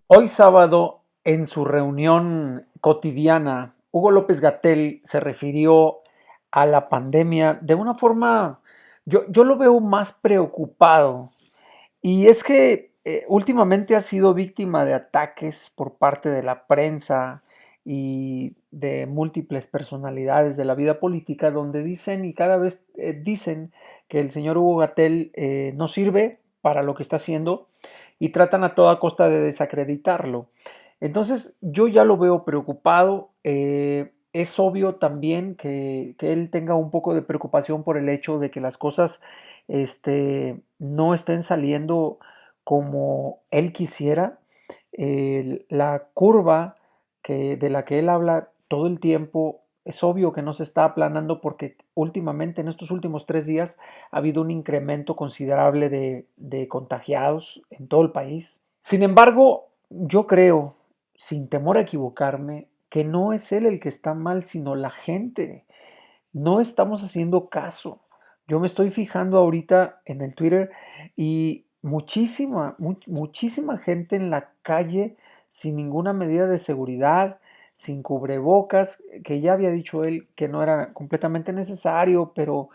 Hoy sábado, en su reunión cotidiana, Hugo López Gatell se refirió a la pandemia de una forma, yo lo veo más preocupado. Y es que últimamente ha sido víctima de ataques por parte de la prensa y de múltiples personalidades de la vida política, donde dicen y cada vez dicen que el señor Hugo Gatell no sirve para lo que está haciendo y tratan a toda costa de desacreditarlo. Entonces yo ya lo veo preocupado. Es obvio también que él tenga un poco de preocupación por el hecho de que las cosas no estén saliendo como él quisiera. La curva de la que él habla todo el tiempo es obvio que no se está aplanando porque últimamente, en estos últimos 3 días, ha habido un incremento considerable de contagiados en todo el país. Sin embargo, yo creo, sin temor a equivocarme, que no es él el que está mal, sino la gente. No estamos haciendo caso. Yo me estoy fijando ahorita en el Twitter y muchísima gente en la calle sin ninguna medida de seguridad, sin cubrebocas, que ya había dicho él que no era completamente necesario, pero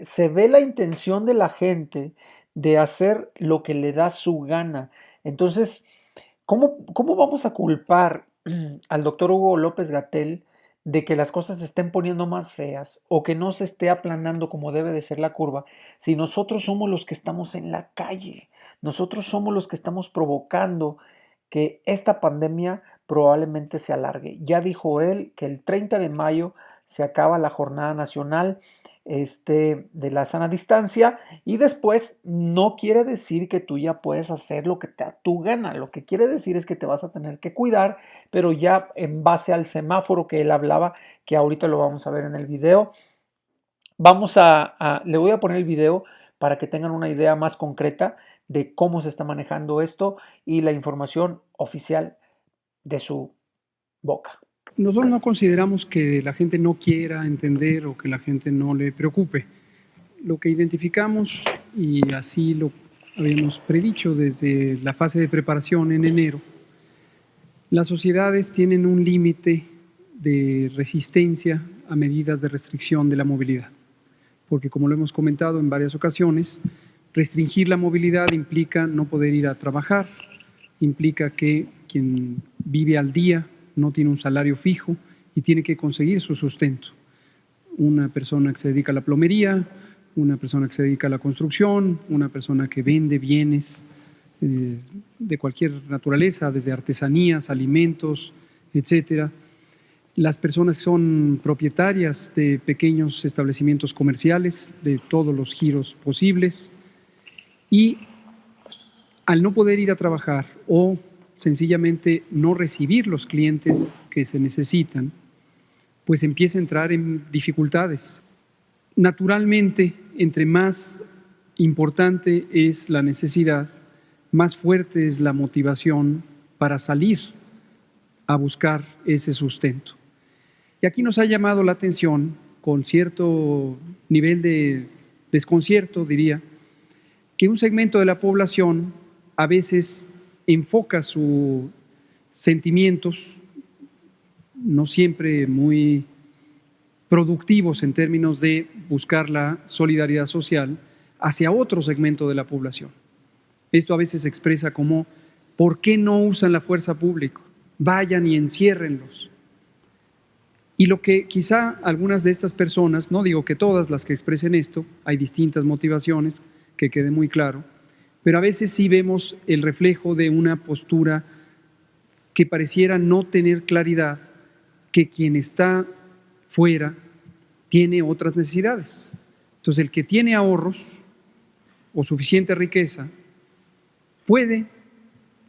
se ve la intención de la gente de hacer lo que le da su gana. Entonces, ¿cómo vamos a culpar al doctor Hugo López Gatell de que las cosas se estén poniendo más feas o que no se esté aplanando como debe de ser la curva si nosotros somos los que estamos en la calle? Nosotros somos los que estamos provocando que esta pandemia probablemente se alargue. Ya dijo él que el 30 de mayo se acaba la jornada nacional de la sana distancia y después no quiere decir que tú ya puedes hacer lo que te da tu gana. Lo que quiere decir es que te vas a tener que cuidar, pero ya en base al semáforo que él hablaba, que ahorita lo vamos a ver en el video. Le voy a poner el video para que tengan una idea más concreta de cómo se está manejando esto y la información oficial de su boca. Nosotros no consideramos que la gente no quiera entender o que la gente no le preocupe. Lo que identificamos, y así lo habíamos predicho desde la fase de preparación en enero, las sociedades tienen un límite de resistencia a medidas de restricción de la movilidad, porque como lo hemos comentado en varias ocasiones, restringir la movilidad implica no poder ir a trabajar, implica que quien vive al día no tiene un salario fijo y tiene que conseguir su sustento. Una persona que se dedica a la plomería, una persona que se dedica a la construcción, una persona que vende bienes de cualquier naturaleza, desde artesanías, alimentos, etcétera. Las personas que son propietarias de pequeños establecimientos comerciales, de todos los giros posibles, y al no poder ir a trabajar o sencillamente no recibir los clientes que se necesitan, pues empieza a entrar en dificultades. Naturalmente, entre más importante es la necesidad, más fuerte es la motivación para salir a buscar ese sustento. Y aquí nos ha llamado la atención, con cierto nivel de desconcierto, diría, que un segmento de la población a veces enfoca sus sentimientos, no siempre muy productivos en términos de buscar la solidaridad social, hacia otro segmento de la población. Esto a veces se expresa como, ¿por qué no usan la fuerza pública? Vayan y enciérrenlos. Y lo que quizá algunas de estas personas, no digo que todas las que expresen esto, hay distintas motivaciones, que quede muy claro, pero a veces sí vemos el reflejo de una postura que pareciera no tener claridad que quien está fuera tiene otras necesidades. Entonces, el que tiene ahorros o suficiente riqueza puede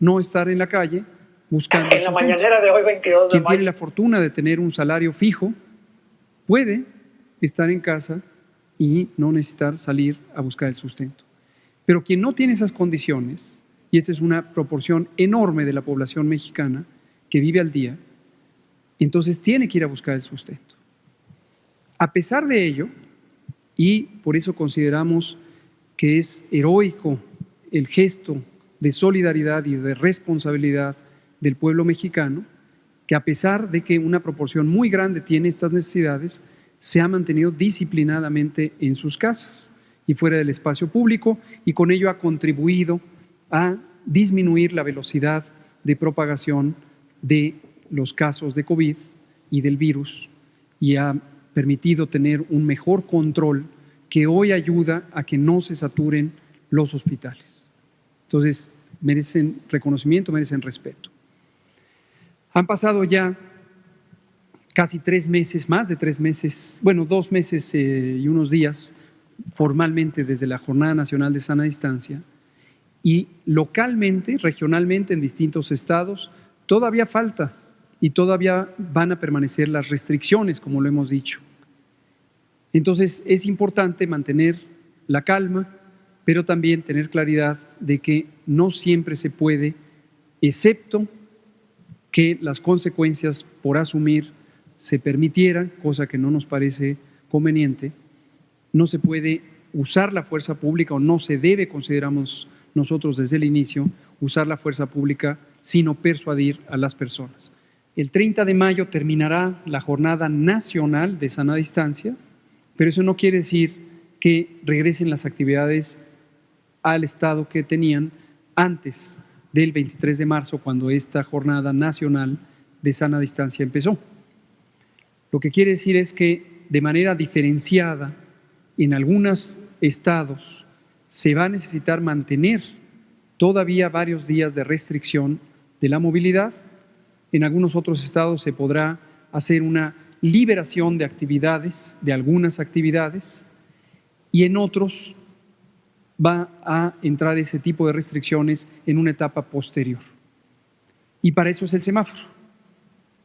no estar en la calle buscando En la mañanera de hoy, 22 de Quien mayo. tiene la fortuna de tener un salario fijo puede estar en casa y no necesitar salir a buscar el sustento. Pero quien no tiene esas condiciones, y esta es una proporción enorme de la población mexicana que vive al día, entonces tiene que ir a buscar el sustento. A pesar de ello, y por eso consideramos que es heroico el gesto de solidaridad y de responsabilidad del pueblo mexicano, que a pesar de que una proporción muy grande tiene estas necesidades, se ha mantenido disciplinadamente en sus casas y fuera del espacio público, y con ello ha contribuido a disminuir la velocidad de propagación de los casos de COVID y del virus, y ha permitido tener un mejor control que hoy ayuda a que no se saturen los hospitales. Entonces, merecen reconocimiento, merecen respeto. Han pasado ya casi 3 meses, más de 3 meses, bueno, 2 meses y unos días formalmente desde la Jornada Nacional de Sana Distancia, y localmente, regionalmente, en distintos estados, todavía falta y todavía van a permanecer las restricciones, como lo hemos dicho. Entonces, es importante mantener la calma, pero también tener claridad de que no siempre se puede, excepto que las consecuencias por asumir se permitieran, cosa que no nos parece conveniente. No se puede usar la fuerza pública, o no se debe, consideramos nosotros desde el inicio, usar la fuerza pública, sino persuadir a las personas. El 30 de mayo terminará la Jornada Nacional de Sana Distancia, pero eso no quiere decir que regresen las actividades al estado que tenían antes del 23 de marzo, cuando esta Jornada Nacional de Sana Distancia empezó. Lo que quiere decir es que de manera diferenciada, en algunos estados se va a necesitar mantener todavía varios días de restricción de la movilidad. En algunos otros estados se podrá hacer una liberación de actividades, de algunas actividades, y en otros va a entrar ese tipo de restricciones en una etapa posterior. Y para eso es el semáforo.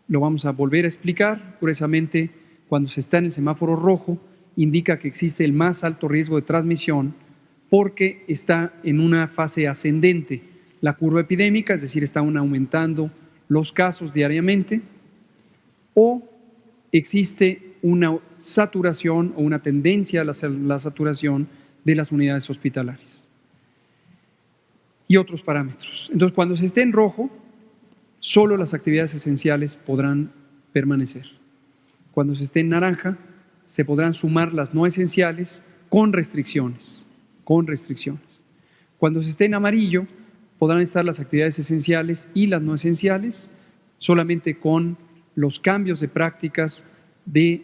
Lo vamos a volver a explicar. Curiosamente, cuando se está en el semáforo rojo, indica que existe el más alto riesgo de transmisión porque está en una fase ascendente la curva epidémica, es decir, están aumentando los casos diariamente, o existe una saturación o una tendencia a la saturación de las unidades hospitalarias y otros parámetros. Entonces, cuando se esté en rojo, solo las actividades esenciales podrán permanecer. Cuando se esté en naranja, se podrán sumar las no esenciales con restricciones, Cuando se esté en amarillo, podrán estar las actividades esenciales y las no esenciales, solamente con los cambios de prácticas de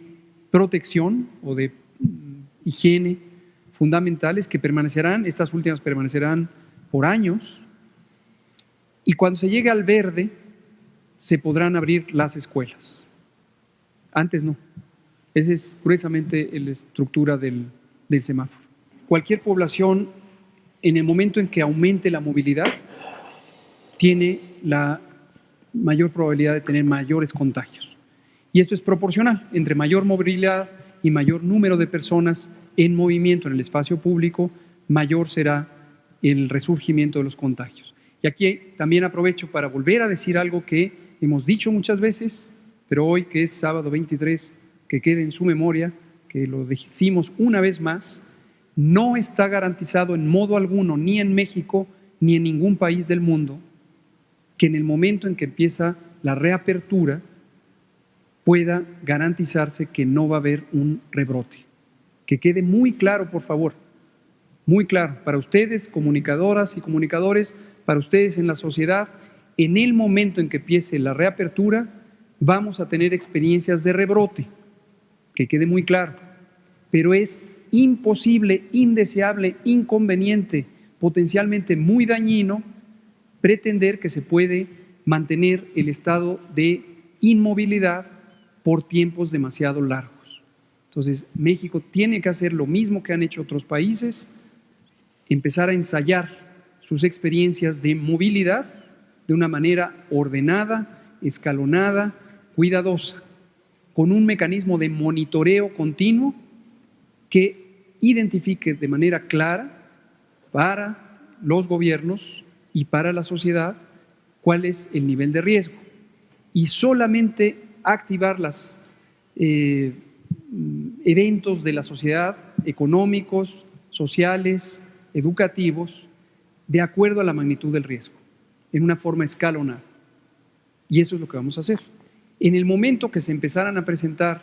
protección o de higiene fundamentales que permanecerán, estas últimas permanecerán por años, y cuando se llegue al verde, se podrán abrir las escuelas. Antes no. Esa es curiosamente la estructura del semáforo. Cualquier población, en el momento en que aumente la movilidad, tiene la mayor probabilidad de tener mayores contagios. Y esto es proporcional. Entre mayor movilidad y mayor número de personas en movimiento en el espacio público, mayor será el resurgimiento de los contagios. Y aquí también aprovecho para volver a decir algo que hemos dicho muchas veces, pero hoy, que es sábado 23, que quede en su memoria, que lo decimos una vez más: no está garantizado en modo alguno, ni en México, ni en ningún país del mundo, que en el momento en que empieza la reapertura pueda garantizarse que no va a haber un rebrote. Que quede muy claro, por favor, muy claro, para ustedes, comunicadoras y comunicadores, para ustedes en la sociedad. En el momento en que empiece la reapertura, vamos a tener experiencias de rebrote, que quede muy claro, pero es imposible, indeseable, inconveniente, potencialmente muy dañino pretender que se puede mantener el estado de inmovilidad por tiempos demasiado largos. Entonces, México tiene que hacer lo mismo que han hecho otros países, empezar a ensayar sus experiencias de movilidad de una manera ordenada, escalonada, cuidadosa, con un mecanismo de monitoreo continuo que identifique de manera clara para los gobiernos y para la sociedad cuál es el nivel de riesgo, y solamente activar los eventos de la sociedad, económicos, sociales, educativos, de acuerdo a la magnitud del riesgo, en una forma escalonada. Y eso es lo que vamos a hacer. En el momento que se empezaran a presentar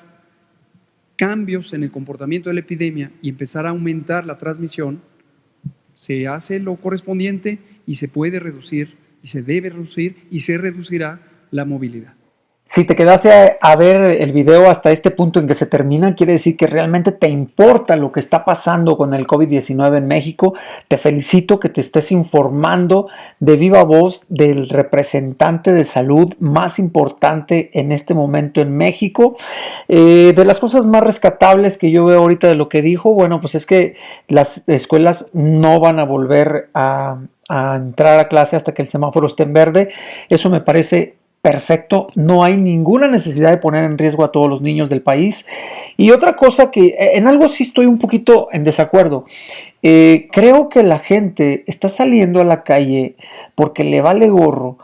cambios en el comportamiento de la epidemia y empezar a aumentar la transmisión, se hace lo correspondiente y se puede reducir, y se debe reducir, y se reducirá la movilidad. Si te quedaste a ver el video hasta este punto en que se termina, quiere decir que realmente te importa lo que está pasando con el COVID-19 en México. Te felicito que te estés informando de viva voz del representante de salud más importante en este momento en México. De las cosas más rescatables que yo veo ahorita de lo que dijo, bueno, pues es que las escuelas no van a volver a entrar a clase hasta que el semáforo esté en verde. Eso me parece perfecto, no hay ninguna necesidad de poner en riesgo a todos los niños del país. Y otra cosa que en algo sí estoy un poquito en desacuerdo, creo que la gente está saliendo a la calle porque le vale gorro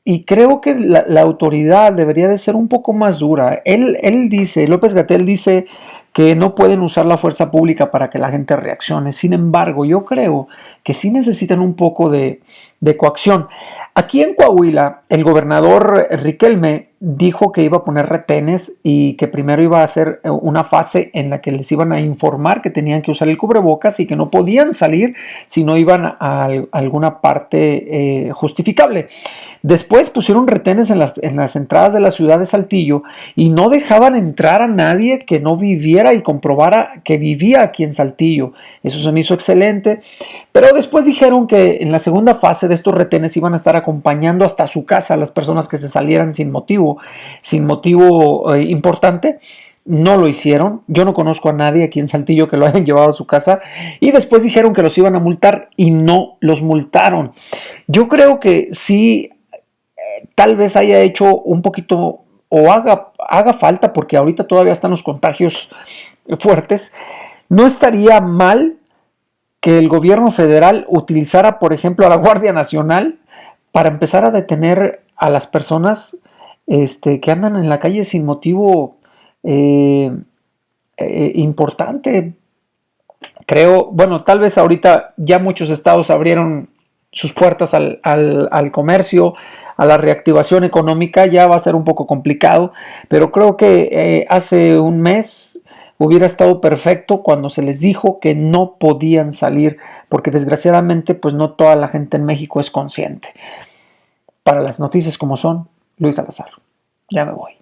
y creo que la autoridad debería de ser un poco más dura. Él dice, López-Gatell dice que no pueden usar la fuerza pública para que la gente reaccione. Sin embargo, yo creo que sí necesitan un poco de coacción. Aquí en Coahuila, el gobernador Riquelme dijo que iba a poner retenes y que primero iba a hacer una fase en la que les iban a informar que tenían que usar el cubrebocas y que no podían salir si no iban a alguna parte justificable. Después pusieron retenes en las entradas de la ciudad de Saltillo y no dejaban entrar a nadie que no viviera y comprobara que vivía aquí en Saltillo. Eso se me hizo excelente. Pero después dijeron que en la segunda fase de estos retenes iban a estar acompañando hasta su casa a las personas que se salieran sin motivo importante. No lo hicieron. Yo no conozco a nadie aquí en Saltillo que lo hayan llevado a su casa. Y después dijeron que los iban a multar y no los multaron. Yo creo que sí, tal vez haya hecho un poquito o haga falta, porque ahorita todavía están los contagios fuertes. No estaría mal que el gobierno federal utilizara, por ejemplo, a la Guardia Nacional para empezar a detener a las personas que andan en la calle sin motivo importante. Creo, bueno, tal vez ahorita ya muchos estados abrieron sus puertas al comercio, a la reactivación económica, ya va a ser un poco complicado, pero creo que hace un mes hubiera estado perfecto cuando se les dijo que no podían salir, porque desgraciadamente pues no toda la gente en México es consciente. Para las noticias como son, Luis Salazar. Ya me voy.